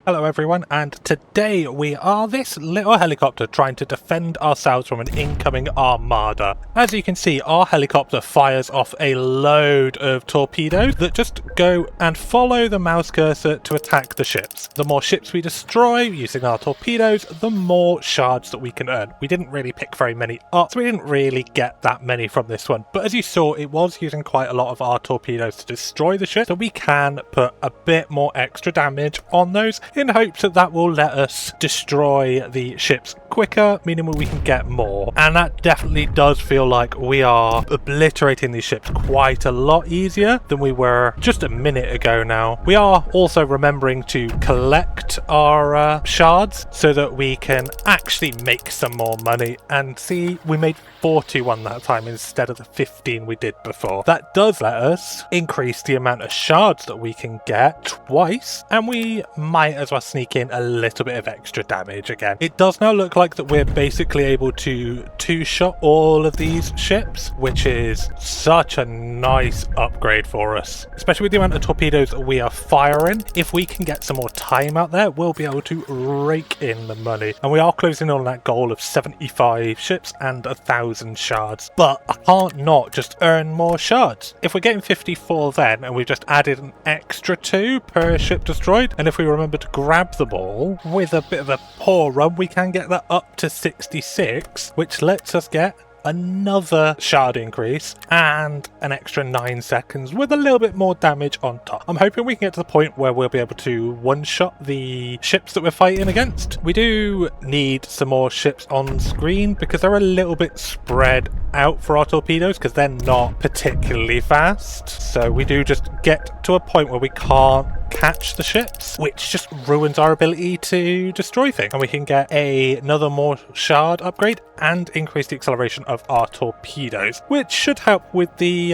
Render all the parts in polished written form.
Hello everyone, and today we are this little helicopter trying to defend ourselves from an incoming armada. As you can see, our helicopter fires off a load of torpedoes that just go and follow the mouse cursor to attack the ships. The more ships we destroy using our torpedoes, the more shards that we can earn. We didn't really pick very many up, so we didn't really get that many from this one. But as you saw, it was using quite a lot of our torpedoes to destroy the ship, so we can put a bit more extra damage on those in hopes that that will let us destroy the ships quicker, meaning we can get more. And that definitely does feel like we are obliterating these ships quite a lot easier than we were just a minute ago now. We are also remembering to collect our shards so that we can actually make some more money. And see, we made 41 that time instead of the 15 we did before. That does let us increase the amount of shards that we can get twice, and we might as well sneak in a little bit of extra damage again. It does now look like that we're basically able to two-shot all of these ships, which is such a nice upgrade for us, especially with the amount of torpedoes that we are firing. If we can get some more time out there, we'll be able to rake in the money, and we are closing on that goal of 75 ships and 1,000 shards. But I can't not just earn more shards. If we're getting 54 then, and we've just added an extra 2 per ship destroyed, and if we remember to grab them all with a bit of a poor run, we can get that up to 66, which lets us get another shard increase and an extra 9 seconds with a little bit more damage on top. I'm hoping we can get to the point where we'll be able to one-shot the ships that we're fighting against. We do need some more ships on screen because they're a little bit spread out for our torpedoes because they're not particularly fast. So we do just get to a point where we can't catch the ships, which just ruins our ability to destroy things. And we can get another more shard upgrade and increase the acceleration of our torpedoes, which should help with the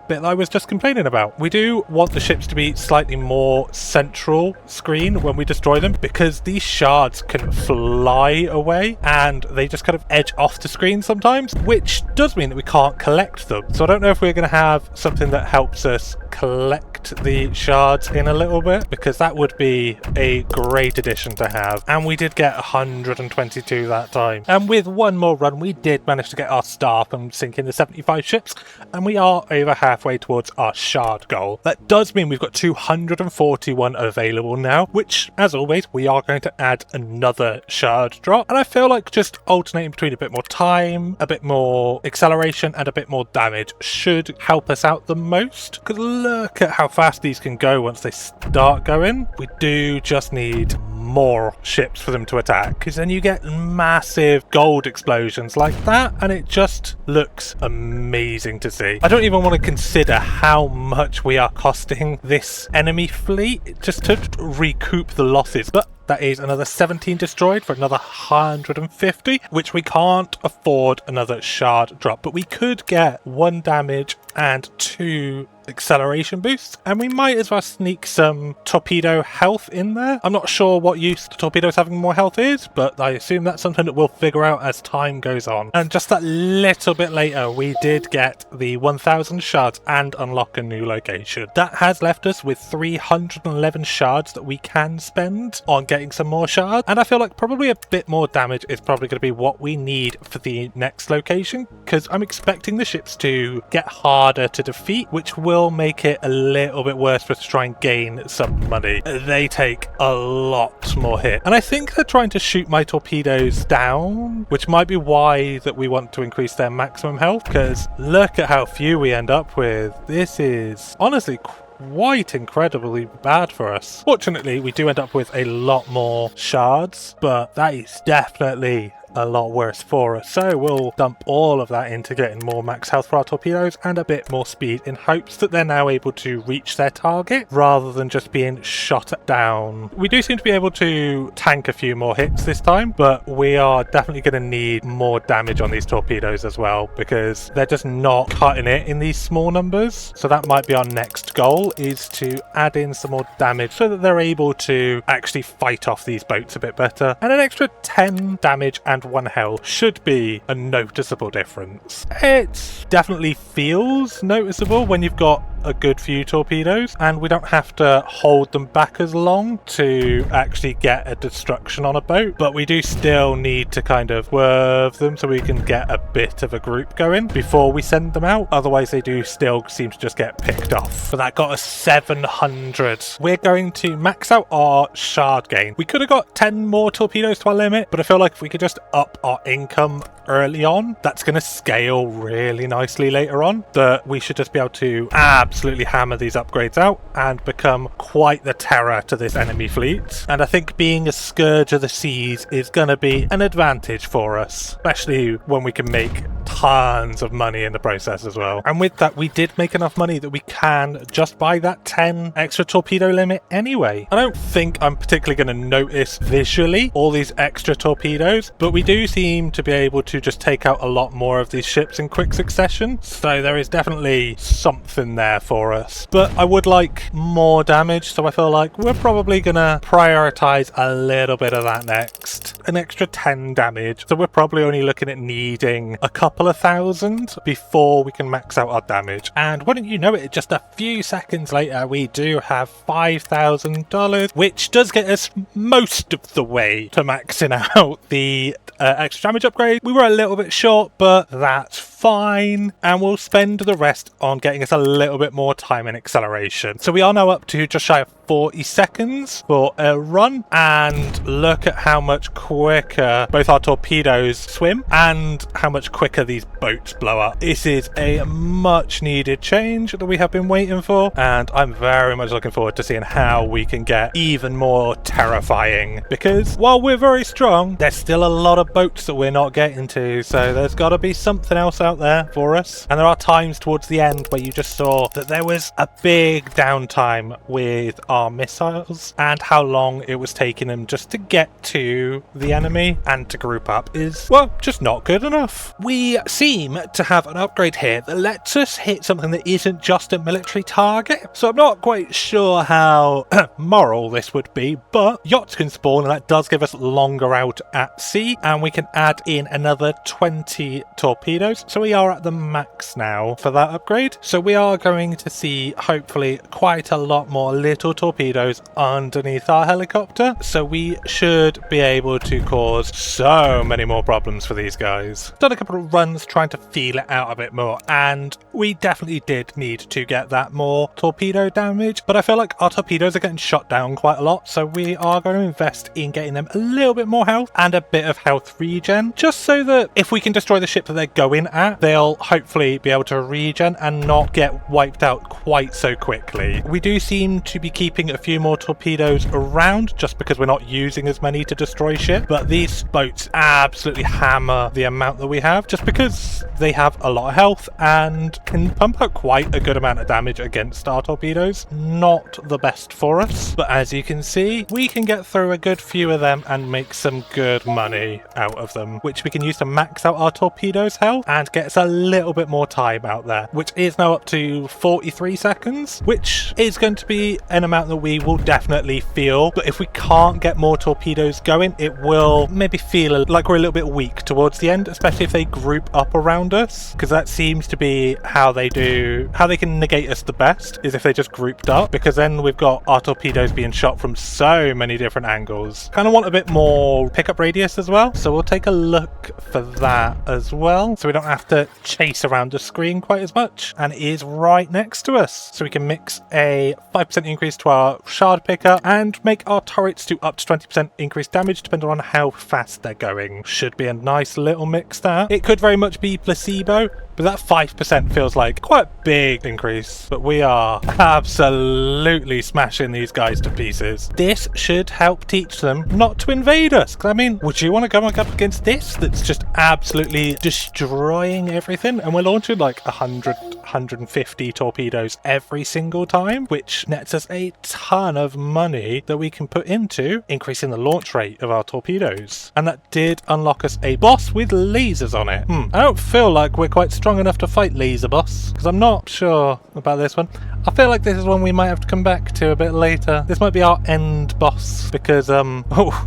bit that I was just complaining about. We do want the ships to be slightly more central screen when we destroy them because these shards can fly away and they just kind of edge off the screen sometimes, which does mean that we can't collect them. So I don't know if we're going to have something that helps us collect the shards in a little bit, because that would be a great addition to have. And we did get 122 that time, and with one more run we did manage to get our staff and sink in the 75 ships, and we are over halfway towards our shard goal. That does mean we've got 241 available now, which as always we are going to add another shard drop, and I feel like just alternating between a bit more time, a bit more acceleration and a bit more damage should help us out the most, because look at how fast these can go once they start going. We do just need more ships for them to attack, because then you get massive gold explosions like that and it just looks amazing to see. I don't even want to consider how much we are costing this enemy fleet just to recoup the losses, but that is another 17 destroyed for another 150, which we can't afford another shard drop, but we could get 1 damage and 2 acceleration boosts, and we might as well sneak some torpedo health in there. I'm not sure what use the torpedoes having more health is, but I assume that's something that we'll figure out as time goes on. And just that little bit later we did get the 1,000 shards and unlock a new location. That has left us with 311 shards that we can spend on getting some more shards, and I feel like probably a bit more damage is probably going to be what we need for the next location, because I'm expecting the ships to get harder to defeat, which will make it a little bit worse for us to try and gain some money. They take a lot more hit, and I think they're trying to shoot my torpedoes down, which might be why that we want to increase their maximum health, because look at how few we end up with. This is honestly quite incredibly bad for us. Fortunately, we do end up with a lot more shards, but that is definitely a lot worse for us. So we'll dump all of that into getting more max health for our torpedoes and a bit more speed in hopes that they're now able to reach their target rather than just being shot down. We do seem to be able to tank a few more hits this time, but we are definitely going to need more damage on these torpedoes as well, because they're just not cutting it in these small numbers. So that might be our next goal, is to add in some more damage so that they're able to actually fight off these boats a bit better. And an extra 10 damage and 1 health should be a noticeable difference. It definitely feels noticeable when you've got a good few torpedoes, and we don't have to hold them back as long to actually get a destruction on a boat, but we do still need to kind of swerve them so we can get a bit of a group going before we send them out. Otherwise they do still seem to just get picked off. But that got us 700. We're going to max out our shard gain. We could have got 10 more torpedoes to our limit, but I feel like if we could just up our income early on, that's going to scale really nicely later on, that we should just be able to absolutely hammer these upgrades out and become quite the terror to this enemy fleet. And I think being a scourge of the seas is going to be an advantage for us, especially when we can make tons of money in the process as well. And with that, we did make enough money that we can just buy that 10 extra torpedo limit anyway. I don't think I'm particularly going to notice visually all these extra torpedoes, but we do seem to be able to just take out a lot more of these ships in quick succession, so there is definitely something there for us. But I would like more damage, so I feel like we're probably gonna prioritize a little bit of that next. An extra 10 damage, so we're probably only looking at needing a couple of thousand before we can max out our damage. And wouldn't you know it, just a few seconds later we do have $5,000, which does get us most of the way to maxing out the extra damage upgrade. We were a little bit short, but that's fine, and we'll spend the rest on getting us a little bit more time and acceleration. So we are now up to just shy of 40 seconds for a run, and look at how much quicker both our torpedoes swim and how much quicker these boats blow up. This is a much needed change that we have been waiting for, and I'm very much looking forward to seeing how we can get even more terrifying, because while we're very strong, there's still a lot of boats that we're not getting to, so there's got to be something else out there for us. And there are times towards the end where you just saw that there was a big downtime with our missiles, and how long it was taking them just to get to the enemy and to group up is, well, just not good enough. We seem to have an upgrade here that lets us hit something that isn't just a military target, so I'm not quite sure how moral this would be, but yachts can spawn, and that does give us longer out at sea, and we can add in another 20 torpedoes, so we are at the max now for that upgrade. So we are going to see hopefully quite a lot more little torpedoes underneath our helicopter, so we should be able to cause so many more problems for these guys. Done a couple of runs trying to feel it out a bit more, and we definitely did need to get that more torpedo damage, but I feel like our torpedoes are getting shot down quite a lot, so we are going to invest in getting them a little bit more health and a bit of health regen, just so that if we can destroy the ship that they're going at, they'll hopefully be able to regen and not get wiped out quite so quickly. We do seem to be keeping a few more torpedoes around just because we're not using as many to destroy ship, but these boats absolutely hammer the amount that we have just because they have a lot of health and can pump out quite a good amount of damage against our torpedoes. Not the best for us, but as you can see, we can get through a good few of them and make some good money out of them, which we can use to max out our torpedoes health and get us a little bit more time out there, which is now up to 43 seconds, which is going to be an amount that we will definitely feel. But if we can't get more torpedoes going, it will maybe feel like we're a little bit weak towards the end, especially if they group up around us, because that seems to be how they can negate us the best, is if they just grouped up, because then we've got our torpedoes being shot from so many different angles. Kind of want a bit more pickup radius as well, so we'll take a look for that as well, so we don't have to chase around the screen quite as much. And it is right next to us, so we can mix a 5% increase to our shard pickup and make our turrets to up to 20% increased damage depending on how fast they're going. Should be a nice little mix there. It could very much be placebo, but that 5% feels like quite a big increase. But we are absolutely smashing these guys to pieces. This should help teach them not to invade us. Because I mean, would you want to go up against this that's just absolutely destroying everything? And we're launching like 100, 150 torpedoes every single time, which nets us a ton of money that we can put into increasing the launch rate of our torpedoes. And that did unlock us a boss with lasers on it. I don't feel like we're quite strong enough to fight laser boss, because I'm not sure about this one. I feel like this is one we might have to come back to a bit later. This might be our end boss, because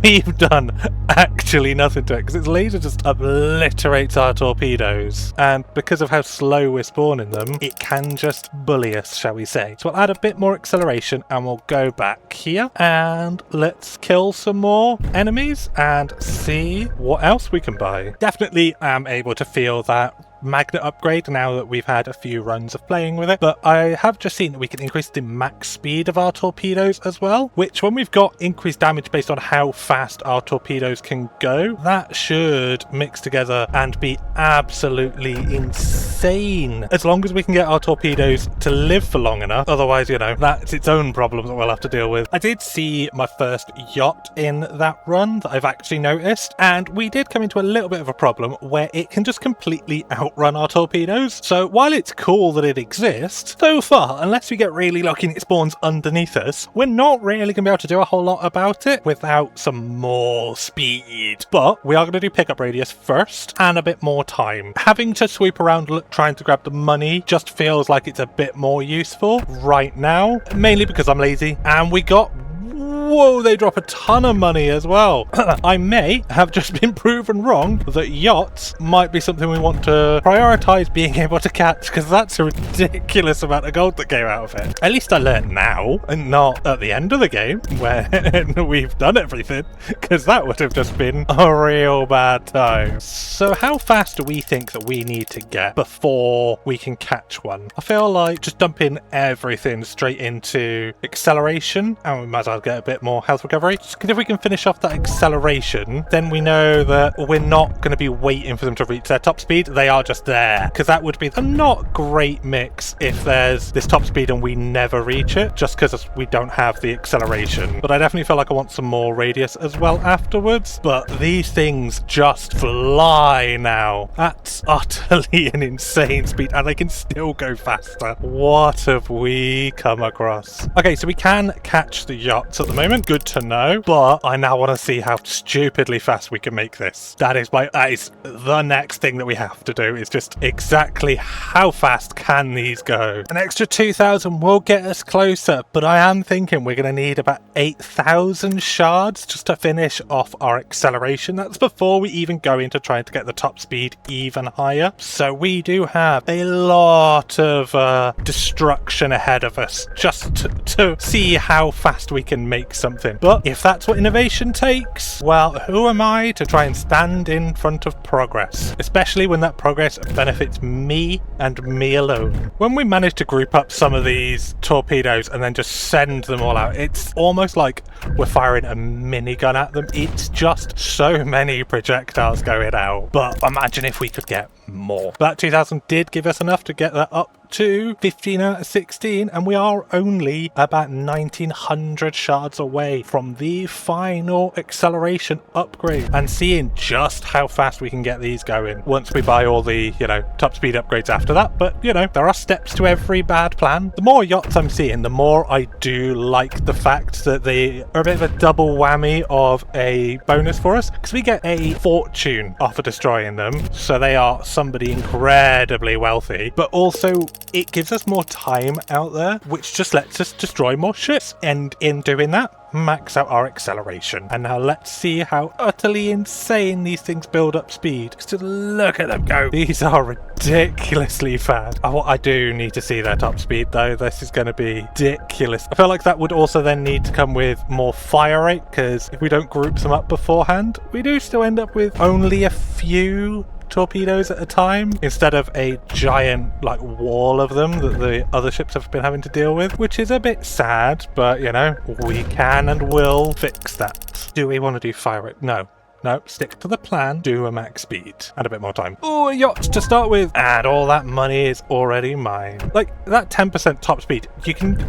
we've done actually nothing to it, because its laser just obliterates our torpedoes, and because of how slow we're spawning them, them, it can just bully us, shall we say. So we'll add a bit more acceleration and we'll go back here and let's kill some more enemies and see what else we can buy. Definitely am able to feel that magnet upgrade now that we've had a few runs of playing with it, but I have just seen that we can increase the max speed of our torpedoes as well, which when we've got increased damage based on how fast our torpedoes can go, that should mix together and be absolutely insane, as long as we can get our torpedoes to live for long enough. Otherwise, you know, that's its own problem that we'll have to deal with. I did see my first yacht in that run that I've actually noticed, and we did come into a little bit of a problem where it can just completely outrun our torpedoes. So while it's cool that it exists, so far, unless we get really lucky and it spawns underneath us, we're not really going to be able to do a whole lot about it without some more speed. But we are going to do pickup radius first and a bit more time. Having to sweep around trying to grab the money just feels like it's a bit more useful right now, mainly because I'm lazy. And we got... Whoa, they drop a ton of money as well. I may have just been proven wrong that yachts might be something we want to prioritize being able to catch, because that's a ridiculous amount of gold that came out of it. At least I learned now and not at the end of the game where we've done everything, because that would have just been a real bad time. So how fast do we think that we need to get before we can catch one? I feel like just dumping everything straight into acceleration, and we might as well get a bit more health recovery. Because if we can finish off that acceleration, then we know that we're not going to be waiting for them to reach their top speed. They are just there. Because that would be a not great mix if there's this top speed and we never reach it, just because we don't have the acceleration. But I definitely feel like I want some more radius as well afterwards. But these things just fly now. That's utterly an insane speed, and they can still go faster. What have we come across? Okay, so we can catch the yachts at the moment. Good to know, but I now want to see how stupidly fast we can make this. That is the next thing that we have to do, is just exactly how fast can these go. An extra 2,000 will get us closer, but I am thinking we're going to need about 8,000 shards just to finish off our acceleration. That's before we even go into trying to get the top speed even higher. So we do have a lot of destruction ahead of us just to see how fast we can make something. But if that's what innovation takes, well, who am I to try and stand in front of progress? Especially when that progress benefits me and me alone. When we manage to group up some of these torpedoes and then just send them all out, it's almost like we're firing a minigun at them. It's just so many projectiles going out. But imagine if we could get more. That 2,000 did give us enough to get that up to 15 out of 16, and we are only about 1,900 shards away from the final acceleration upgrade, and seeing just how fast we can get these going once we buy all the, you know, top speed upgrades after that. But, you know, there are steps to every bad plan. The more yachts I'm seeing, the more I do like the fact that they are a bit of a double whammy of a bonus for us, because we get a fortune off of destroying them, so they are somebody incredibly wealthy, but also it gives us more time out there, which just lets us destroy more ships, and in doing that, max out our acceleration. And now let's see how utterly insane these things build up speed. Just look at them go. These are ridiculously fast. Oh, I do need to see their top speed though. This is going to be ridiculous. I feel like that would also then need to come with more fire rate, because if we don't group them up beforehand, we do still end up with only a few torpedoes at a time instead of a giant like wall of them that the other ships have been having to deal with, which is a bit sad, but you know, we can and will fix that. Do we want to do fire rate? No, stick to the plan, do a max speed and a bit more time. Oh, a yacht to start with, and all that money is already mine. Like that 10% top speed,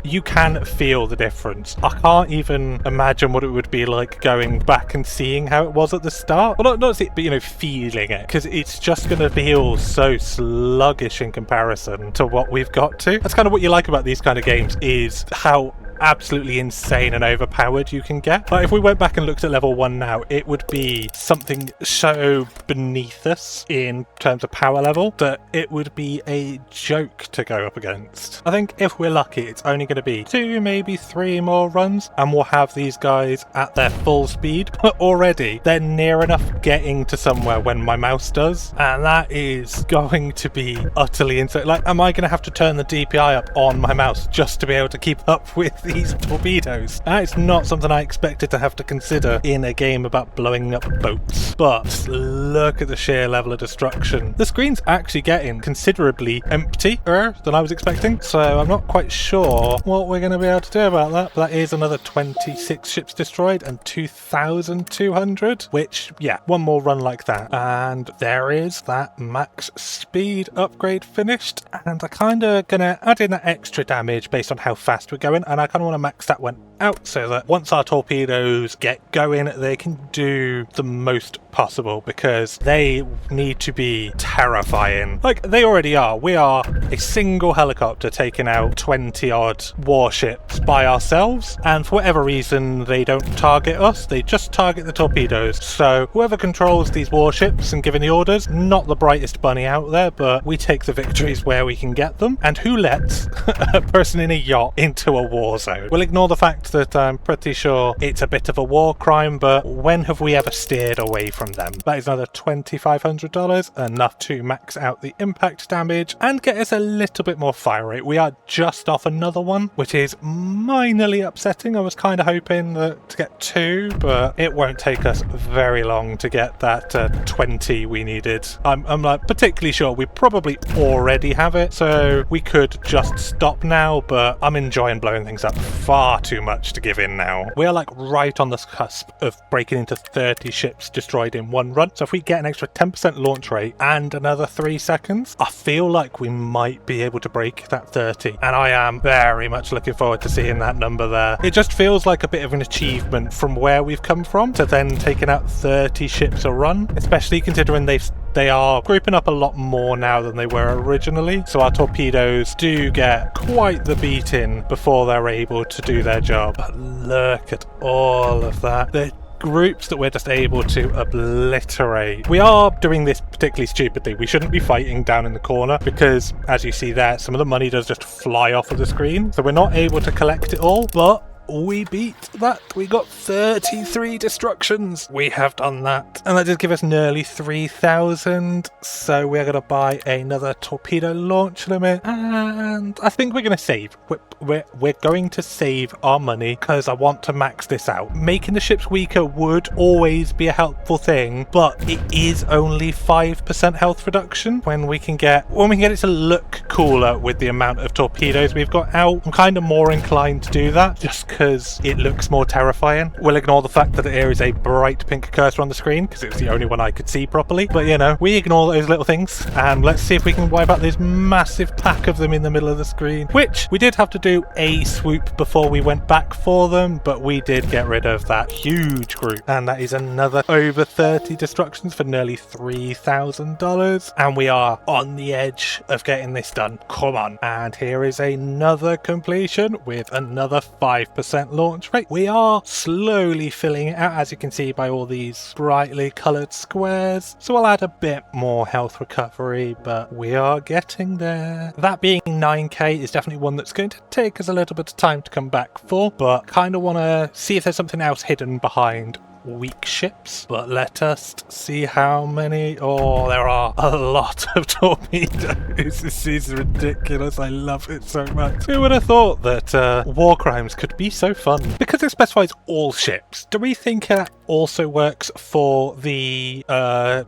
you can feel the difference. I can't even imagine what it would be like going back and seeing how it was at the start. Well, not see it, but you know, feeling it, because it's just going to feel so sluggish in comparison to what we've got to. That's kind of what you like about these kind of games, is how absolutely insane and overpowered you can get. Like if we went back and looked at level 1 now, it would be something so beneath us in terms of power level that it would be a joke to go up against. I think if we're lucky, it's only going to be 2, maybe 3 more runs, and we'll have these guys at their full speed. But already, they're near enough getting to somewhere when my mouse does, and that is going to be utterly insane. Like, am I going to have to turn the DPI up on my mouse just to be able to keep up with these torpedoes? That is not something I expected to have to consider in a game about blowing up boats. But look at the sheer level of destruction. The screen's actually getting considerably emptier than I was expecting, so I'm not quite sure what we're going to be able to do about that. But that is another 26 ships destroyed and 2,200, which, yeah, one more run like that. And there is that max speed upgrade finished, and I kind of going to add in that extra damage based on how fast we're going, and I kind of want to max that one out so that once our torpedoes get going, they can do the most possible, because they need to be terrifying. Like they already are. We are a single helicopter taking out 20 odd warships by ourselves, and for whatever reason they don't target us, they just target the torpedoes. So whoever controls these warships and giving the orders, not the brightest bunny out there, but we take the victories where we can get them. And who lets a person in a yacht into a war zone? We'll ignore the fact that I'm pretty sure it's a bit of a war crime, but when have we ever steered away from them? That is another $2,500, enough to max out the impact damage and get us a little bit more fire rate. We are just off another one, which is minorly upsetting. I was kind of hoping to get 2, but it won't take us very long to get that 20 we needed. I'm like particularly sure we probably already have it, so we could just stop now, but I'm enjoying blowing things up far too much to give in now. We are like right on the cusp of breaking into 30 ships destroyed in one run, so if we get an extra 10% launch rate and another 3 seconds, I feel like we might be able to break that 30, and I am very much looking forward to seeing that number there. It just feels like a bit of an achievement from where we've come from to then taking out 30 ships a run, especially considering they are grouping up a lot more now than they were originally, so our torpedoes do get quite the beating before they're able to do their job. But look at all of that. The groups that we're just able to obliterate. We are doing this particularly stupidly. We shouldn't be fighting down in the corner, because as you see there, some of the money does just fly off of the screen, so we're not able to collect it all, but we beat that. We got 33 destructions. We have done that. And that did give us nearly 3,000. So we're going to buy another torpedo launch limit. And I think we're going to save. We're going to save our money because I want to max this out. Making the ships weaker would always be a helpful thing, but it is only 5% health reduction when we can get it to look cooler with the amount of torpedoes we've got out. I'm kind of more inclined to do that just because it looks more terrifying. We'll ignore the fact that there is a bright pink cursor on the screen because it's the only one I could see properly. But you know, we ignore those little things and let's see if we can wipe out this massive pack of them in the middle of the screen, which we did have to do a swoop before we went back for them, but we did get rid of that huge group. And that is another over 30 destructions for nearly $3,000. And we are on the edge of getting this done. Come on. And here is another completion with another 5% launch rate. We are slowly filling it out, as you can see by all these brightly coloured squares. So I'll add a bit more health recovery, but we are getting there. That being 9k is definitely one that's going to take us a little bit of time to come back for, but kind of want to see if there's something else hidden behind weak ships. But let us see how many. Oh, there are a lot of torpedoes. This is ridiculous. I love it so much. Who would have thought that war crimes could be so fun? Because it specifies all ships, do we think that also works for the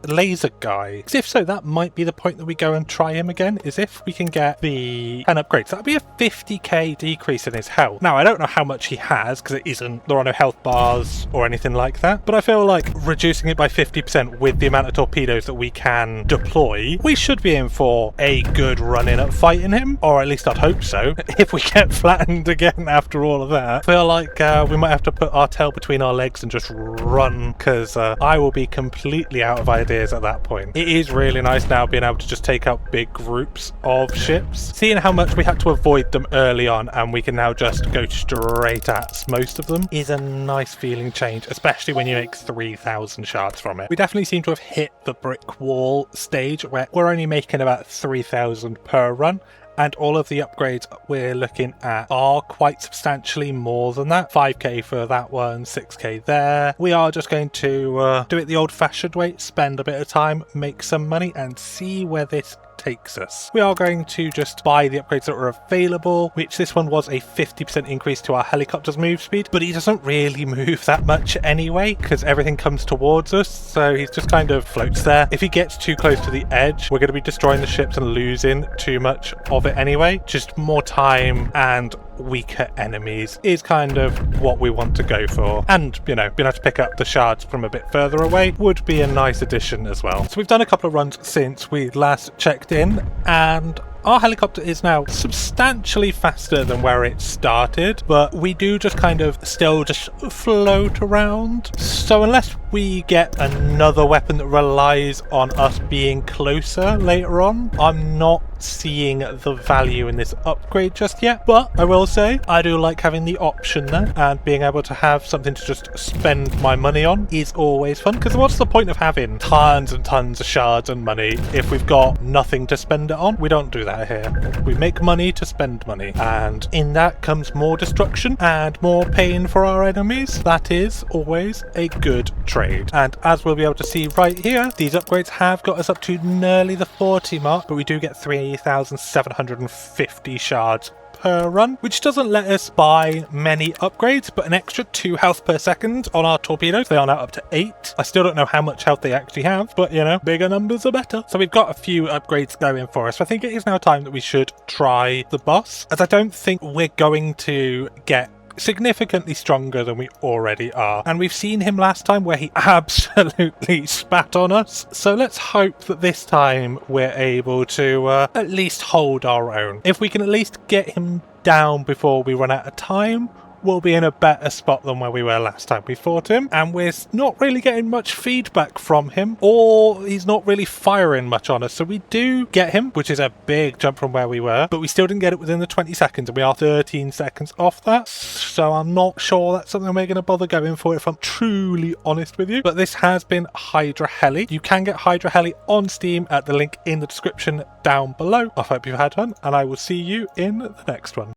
laser guy? Because if so, that might be the point that we go and try him again, is if we can get the 10 upgrades. That'd be a 50k decrease in his health. Now, I don't know how much he has because there are no health bars or anything like that. But I feel like reducing it by 50% with the amount of torpedoes that we can deploy, we should be in for a good run in at fighting him, or at least I'd hope so. If we get flattened again after all of that, I feel like we might have to put our tail between our legs and just run, because I will be completely out of ideas at that point. It is really nice now being able to just take out big groups of ships. Seeing how much we had to avoid them early on and we can now just go straight at most of them is a nice feeling change, especially when you make 3,000 shards from it. We definitely seem to have hit the brick wall stage where we're only making about 3,000 per run. And all of the upgrades we're looking at are quite substantially more than that. 5k for that one, 6k there. We are just going to do it the old-fashioned way, spend a bit of time, make some money, and see where this takes us. We are going to just buy the upgrades that are available, which this one was a 50% increase to our helicopter's move speed, but he doesn't really move that much anyway because everything comes towards us, so he's just kind of floats there. If he gets too close to the edge, we're going to be destroying the ships and losing too much of it anyway. Just more time and weaker enemies is kind of what we want to go for, and you know, being able to pick up the shards from a bit further away would be a nice addition as well. So we've done a couple of runs since we last checked in, and our helicopter is now substantially faster than where it started, but we do just kind of still just float around. So unless we get another weapon that relies on us being closer later on, I'm not seeing the value in this upgrade just yet. But I will say I do like having the option there, and being able to have something to just spend my money on is always fun, because what's the point of having tons and tons of shards and money if we've got nothing to spend it on? We don't do that here. We make money to spend money, and in that comes more destruction and more pain for our enemies. That is always a good trade. And as we'll be able to see right here, these upgrades have got us up to nearly the 40 mark, but we do get 3,750 shards per run, which doesn't let us buy many upgrades, but an extra 2 health per second on our torpedoes. They are now up to 8. I still don't know how much health they actually have, but you know, bigger numbers are better. So we've got a few upgrades going for us. So I think it is now time that we should try the boss, as I don't think we're going to get significantly stronger than we already are, and we've seen him last time where he absolutely spat on us, so let's hope that this time we're able to at least hold our own. If we can at least get him down before we run out of time, we'll be in a better spot than where we were last time we fought him, and we're not really getting much feedback from him, or he's not really firing much on us. So we do get him, which is a big jump from where we were, but we still didn't get it within the 20 seconds, and we are 13 seconds off that, so I'm not sure that's something we're going to bother going for, if I'm truly honest with you. But this has been Hydra Heli. You can get Hydra Heli on Steam at the link in the description down below. I hope you've had fun, and I will see you in the next one.